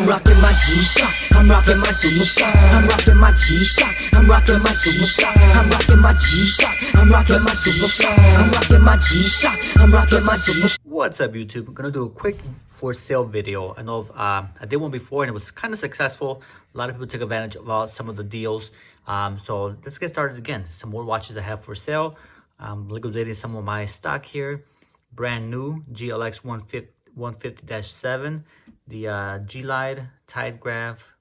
rocking my G-Shock. I'm rocking my G-Shock. I'm rocking my G-Shock. I'm rocking my G-Shock. I'm rocking my G-Shock. I'm rocking my G-Shock. I'm rocking my G-Shock. I'm rocking my G-Shock. What's up, YouTube? I'm gonna do a quick for sale video. I know I did one before and it was kind of successful. A lot of people took advantage of some of the deals. So let's get started again. Some more watches I have for sale. Liquidating some of my stock here. Brand new GLX 150-7, the G-Lite Tide Graph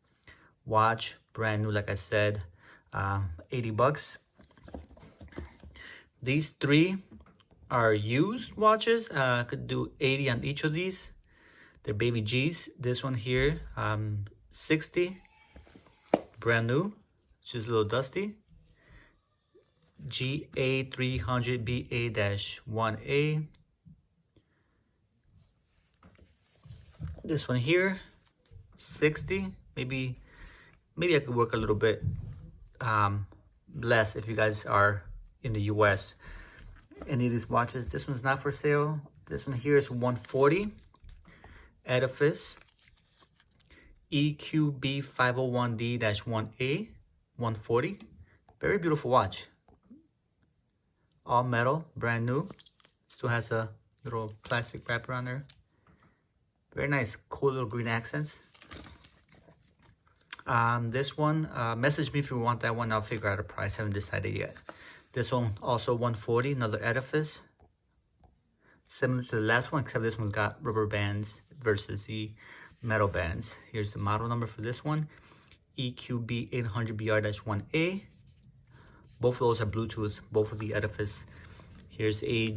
watch, brand new, like I said, 80 bucks. These three are used watches. I could do 80 on each of these. They're baby G's. This one here, 60, brand new, just a little dusty. GA300BA-1A. This one here, 60. Maybe I could work a little bit less if you guys are in the US. Any of these watches. This one's not for sale. This one here is 140. Edifice EQB501D-1A, 140. Very beautiful watch. All metal, brand new. Still has a little plastic wrapper on there. Very nice, cool little green accents. This one, message me if you want that one. I'll figure out a price. Haven't decided yet. This one also 140, another Edifice. Similar to the last one, except this one's got rubber bands versus the metal bands. Here's the model number for this one, EQB800BR-1A. Both of those are Bluetooth, both of the Edifice. Here's a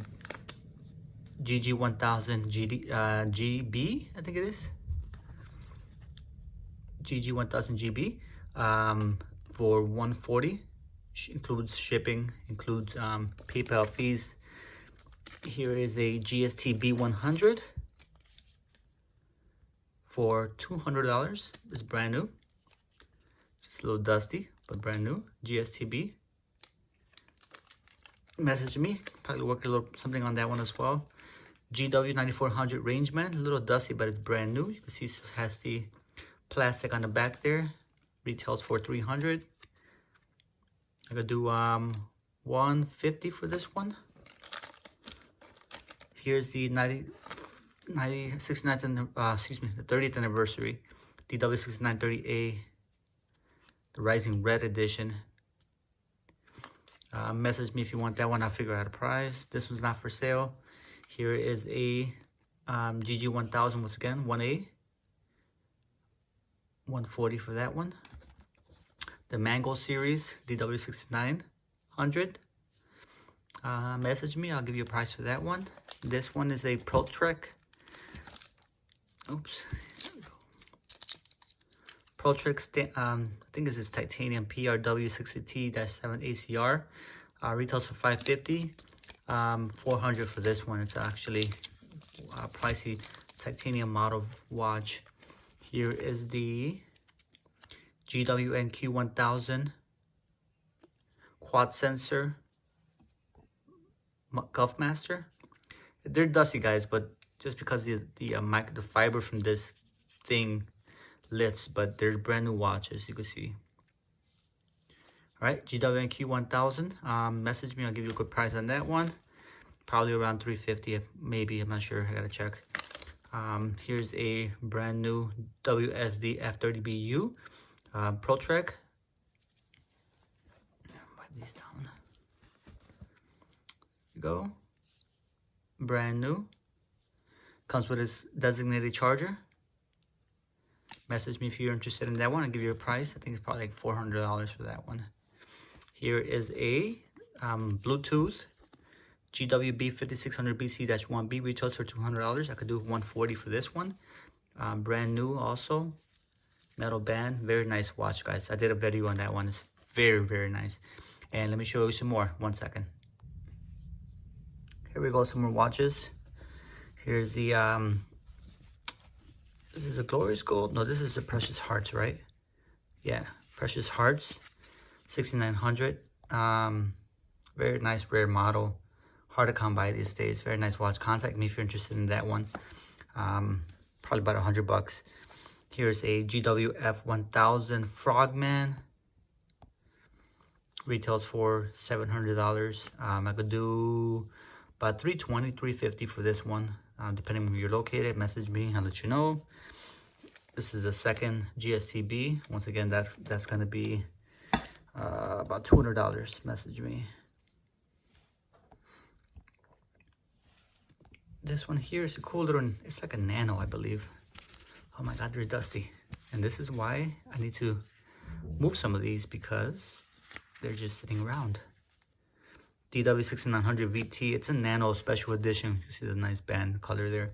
GG1000 GB, I think it is. GG1000 GB for 140. Includes shipping, includes PayPal fees. Here is a GST B100 for $200. It's brand new. Just a little dusty, but brand new. GSTB. Message me. Probably work a little something on that one as well. GW9400 Rangeman. A little dusty, but it's brand new. You can see it has the plastic on the back there. Retails for $300. I could do 150 for this one. Here's the 30th anniversary DW6930A, the Rising Red Edition. Message me if you want that one. I'll figure out a price. This one's not for sale. Here is a GG1000 once again, 1A, 140 for that one. The Mango series DW6900. Message me. I'll give you a price for that one. This one is a PROTREK. Oops. PROTREK, I think this is titanium PRW60T-7 ACR. Retails for $550. $400 for this one. It's actually a pricey titanium model watch. Here is the GWNQ1000 quad sensor Cuff Master. They're dusty, guys, but just because the fiber from this thing lifts, but they're brand new watches, you can see. All right, GWNQ1000. Message me. I'll give you a good price on that one. Probably around $350, maybe. I'm not sure. I gotta check. Here's a brand new WSD F30BU PROTREK. Write these down. There you go. Brand new. Comes with its designated charger. Message me if you're interested in that one. I'll give you a price. I think it's probably like $400 for that one. Here is a Bluetooth GWB 5600BC-1B. Retails for $200. I could do 140 for this one. Brand new also. Metal band. Very nice watch, guys. I did a video on that one. It's very, very nice. And let me show you some more. 1 second. Here we go. Some more watches. Here's the this is a Glorious Gold. No, this is the Precious Hearts, right? Yeah, Precious Hearts 6900. Very nice, rare model. Hard to come by these days. Very nice watch. Contact me if you're interested in that one. Probably about $100. Here's a GWF 1000 Frogman. Retails for $700. I could do about $320, $350 for this one, depending on where you're located. Message me, I'll let you know. This is the second GSTB. Once again, that's gonna be about $200. Message me. This one here is a cool little, it's like a nano, I believe. Oh my God, they're dusty. And this is why I need to move some of these, because they're just sitting around. DW6900 VT, it's a nano special edition. You see the nice band color there.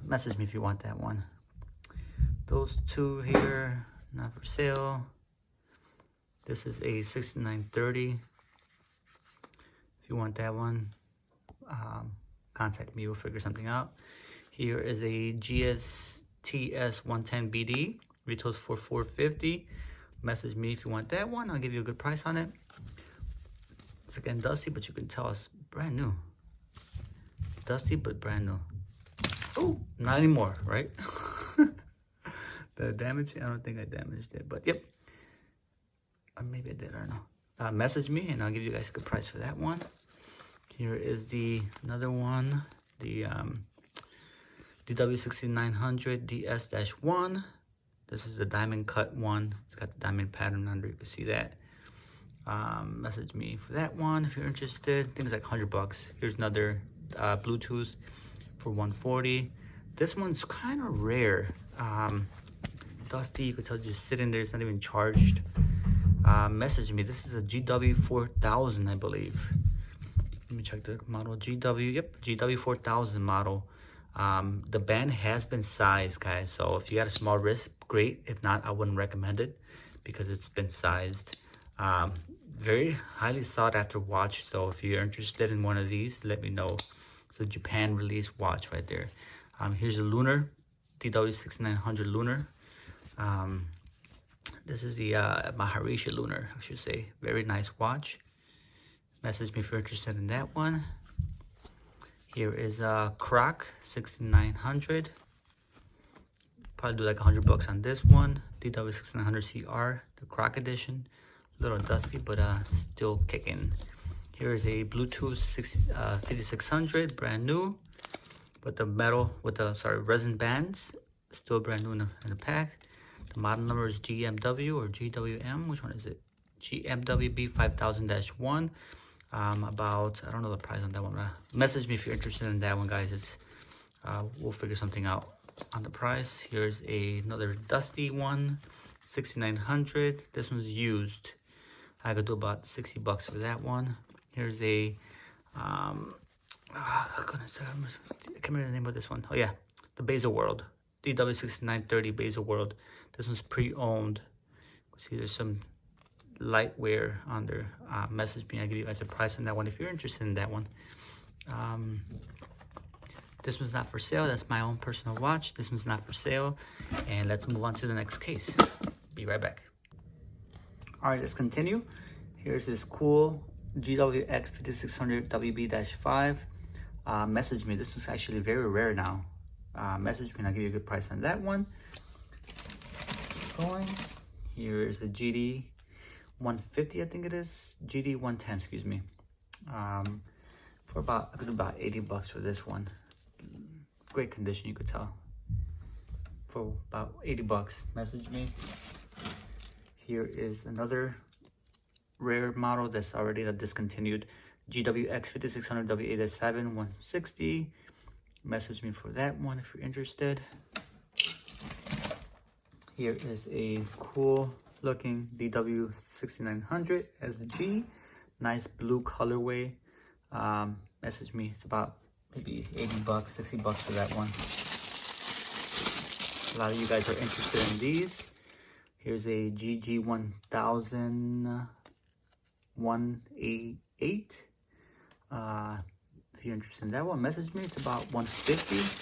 Message me if you want that one. Those two here, not for sale. This is a 6930. If you want that one, contact me, we'll figure something out. Here is a GSTS 110BD, retails for $450. Message me if you want that one, I'll give you a good price on it. It's again dusty, but you can tell it's brand new. Dusty, but brand new. Oh, not anymore, right? The damage, I don't think I damaged it, but yep. Or maybe I did, I don't know. Message me and I'll give you guys a good price for that one. Here is another one, the DW6900 DS-1. This is the diamond cut one. It's got the diamond pattern under, you can see that. Message me for that one if you're interested. I think it's like $100. Here's another Bluetooth for $140. This one's kind of rare. Dusty, you could tell just sitting there, it's not even charged. Message me. This is a GW4000, I believe. Let me check the model. GW4000 model. The band has been sized, guys, so if you got a small wrist, great. If not, I wouldn't recommend it because it's been sized. Very highly sought after watch, so if you're interested in one of these, let me know. It's a Japan release watch right there. Here's a LUNAR, DW6900 LUNAR. This is the Maharishi LUNAR, I should say. Very nice watch. Message me if you're interested in that one. Here is a CROC 6900. Probably do like $100 on this one. DW6900 CR, the CROC edition. A little dusty, but still kicking. Here is a Bluetooth 5600, brand new, with the resin bands, still brand new in the pack. The model number is GMW or GWM. Which one is it? GMWB 5000-1. About, I don't know the price on that one. Message me if you're interested in that one, guys. It's we'll figure something out on the price. Here's another dusty one, 6900. This one's used. I could do about $60 for that one. Here's a goodness, I can't remember the name of this one. Oh yeah, the Basil World, DW6930 Basil World. This one's pre-owned. See, there's some light wear on there. Message me, I'll give you guys a price on that one if you're interested in that one. This one's not for sale. That's my own personal watch. This one's not for sale. And let's move on to the next case. Be right back. All right, let's continue. Here's this cool GWX 5600 WB-5. Message me. This was actually very rare now. Message me and I'll give you a good price on that one. Keep going. Here's a GD 150, I think it is. GD 110, excuse me. For about, I could do about $80 for this one. Great condition, you could tell. For about $80. Message me. Here is another rare model that's already discontinued. GWX 5600 W8-7 160. Message me for that one if you're interested. Here is a cool looking DW6900 SG. Nice blue colorway. Message me. It's about maybe $80, $60 for that one. A lot of you guys are interested in these. Here's a GG 1000 188. If you're interested in that one, message me. It's about $150.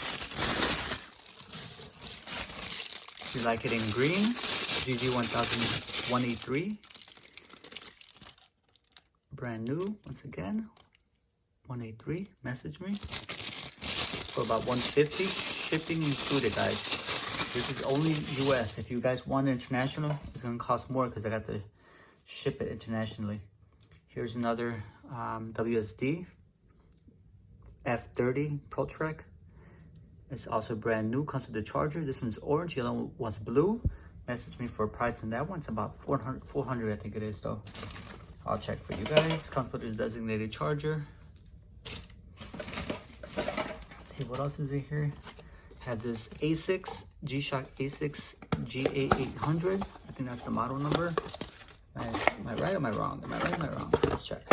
If you like it in green, GG 1000 183. Brand new, once again, 183. Message me for about $150. Shipping included, guys. This is only US. If you guys want international, it's gonna cost more because I got to ship it internationally. Here's another WSD F30 PROTREK. It's also brand new, comes with the charger. This one's orange, the other one was blue. Message me for a price on that one. It's about 400 I think it is though. I'll check for you guys. Comes with its designated charger. Let's see what else is in here. Have this ASICS G-Shock ASICS GA800. I think that's the model number. Am I right or am I wrong? Am I right or am I wrong? Let's check.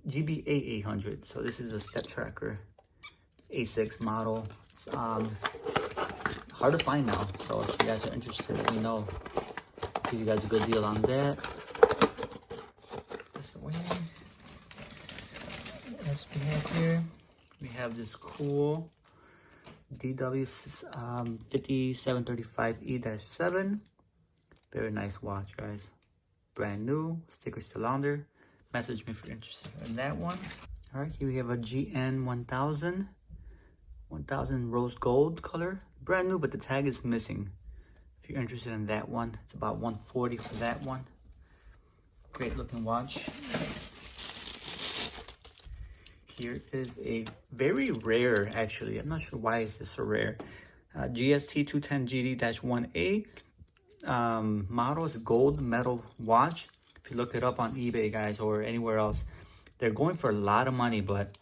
GBA800. So this is a step tracker ASICS model. It's, hard to find now. So if you guys are interested, let me know. Give you guys a good deal on that. This away. What else we have here? We have this cool DW 5735E-7. Very nice watch, guys. Brand new. Stickers still on there. Message me if you're interested in that one. All right, here we have a GN 1000 rose gold color. Brand new, but the tag is missing. If you're interested in that one, it's about 140 for that one. Great looking watch. Here is a very rare, actually. I'm not sure why is this so rare. GST 210GD-1A model. Is gold metal watch. If you look it up on eBay, guys, or anywhere else, they're going for a lot of money, but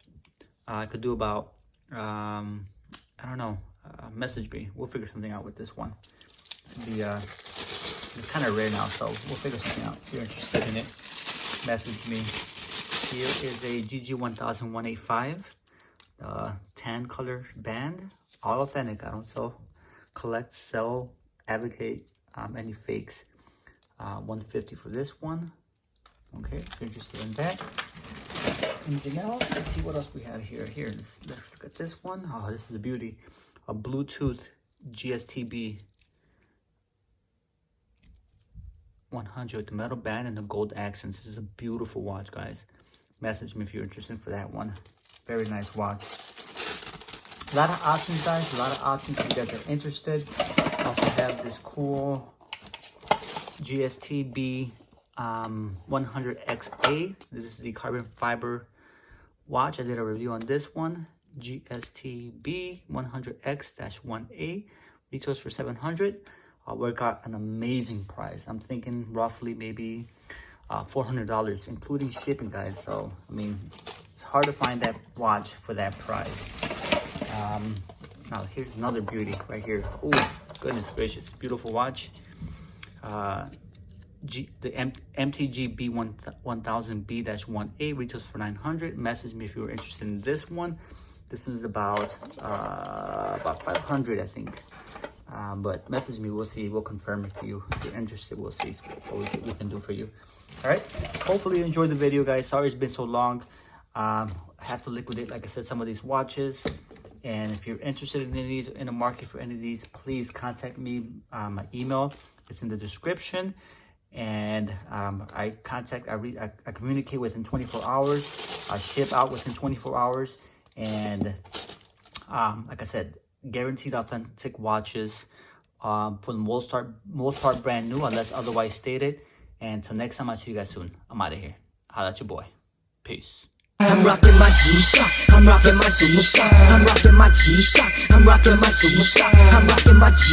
I could do about, I don't know, message me. We'll figure something out with this one. It's gonna be, it's kind of rare now, so we'll figure something out. If you're interested in it, message me. Here is a GG1000 185, tan color band, all authentic. I don't sell, collect, sell, advocate any fakes. 150 for this one. Okay, if you're interested in that. Anything else? Let's see what else we have here. Let's look at this one. Oh, this is a beauty. A Bluetooth GSTB 100 with the metal band and the gold accents. This is a beautiful watch, guys. Message me if you're interested for that one. Very nice watch. A lot of options, guys. A lot of options if you guys are interested. Also have this cool GSTB 100XA. This is the carbon fiber watch. I did a review on this one. GSTB 100X-1A. Retails for $700. I'll work out an amazing price. I'm thinking roughly maybe $400, including shipping, guys. So, I mean, it's hard to find that watch for that price. Now, here's another beauty right here. Oh, goodness gracious. Beautiful watch. The MTGB 1000B-1A retails for $900. Message me if you're interested in this one. This one's about 500, I think. But message me. We'll see. We'll confirm if you're interested. We'll see what we can do for you. All right. Hopefully you enjoyed the video, guys. Sorry it's been so long. I have to liquidate, like I said, some of these watches. And if you're interested in any of these, in the market for any of these, please contact me. My email is in the description. And I communicate within 24 hours. I ship out within 24 hours. And like I said, guaranteed authentic watches, for the most part brand new unless otherwise stated. And till next time, I'll see you guys soon. I'm out of here. Holla at your boy. Peace. I'm rocking my G-Shock. I'm rocking my superstar. I'm rocking my G-Shock. I'm rocking my superstar. I'm rocking my G.